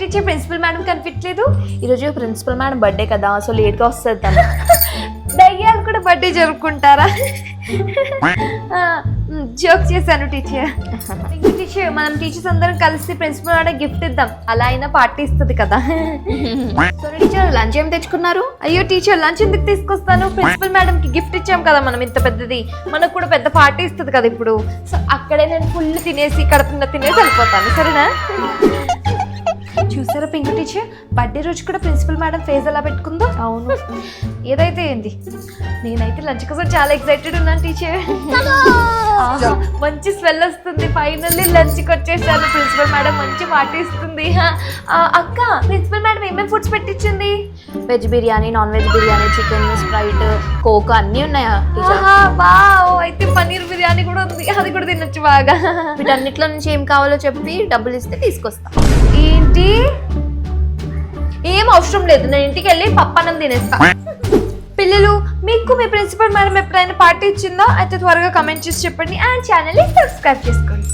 Teacher principal madam కనిపించలేదు. ఈరోజు principal madam birthday కదా, సో లేట్గా వస్తుంది తను. దయ్యాలు కూడా బర్త్డే జరుపుకుంటారా? జోక్ చేశాను టీచర్. టీచర్ మనం టీచర్స్ అందరం కలిసి ప్రిన్సిపల్ మేడం గిఫ్ట్ ఇద్దాం, అలా అయినా పార్టీ ఇస్తుంది కదా. సో టీచర్ లంచ్ ఏం తెచ్చుకున్నారు? అయ్యో టీచర్ లంచ్ ఎందుకు తీసుకొస్తాను, ప్రిన్సిపల్ మేడం కి గిఫ్ట్ ఇచ్చాం కదా మనం, ఇంత పెద్దది, మనకు కూడా పెద్ద పార్టీ ఇస్తుంది కదా ఇప్పుడు. సో అక్కడే నేను ఫుల్ తినేసి కడుపున తినేసి వెళ్ళిపోతాను, సరేనా? చూసారా పింక్ టీచర్, బర్త్డే రోజు కూడా ప్రిన్సిపల్ మేడం ఫేస్ ఎలా పెట్టుకుందో. అవును, ఏదైతే ఏంది, నేనైతే లంచ్ కోసం చాలా ఎక్సైటెడ్ ఉన్నాను టీచర్. మంచి స్మెల్ వస్తుంది, ఫైనల్లీ లంచ్కి వచ్చేసాను. ప్రిన్సిపల్ మేడం మంచి పార్టీ ఇస్తుంది. అక్క, ప్రిన్సిపల్ మేడం ఏమేమి ఫుడ్స్ పెట్టించింది? Veg biryani, non veg biryani, chicken, Sprite, Coke అన్నీ ఉన్నాయా టీచర్? వావ్, అయితే పన్నీర్ బిర్యానీ కూడా ఉంది, అది కూడా తినొచ్చు బాగా. వీటన్నిటిలో నుంచి ఏం కావాలో చెప్పి డబ్బులు ఇస్తే తీసుకొస్తా. ఏంటి? ఏం అవసరం లేదు, నేను ఇంటికి వెళ్ళి పప్పన్నం తినేస్తా. పిల్లలు, మీకు మీ ప్రిన్సిపల్ మేడం ఎప్పుడైనా పార్టీ ఇచ్చిందో అయితే త్వరగా కమెంట్ చేసి చెప్పండి అండ్ ఛానల్ని సబ్స్క్రైబ్ చేసుకోండి.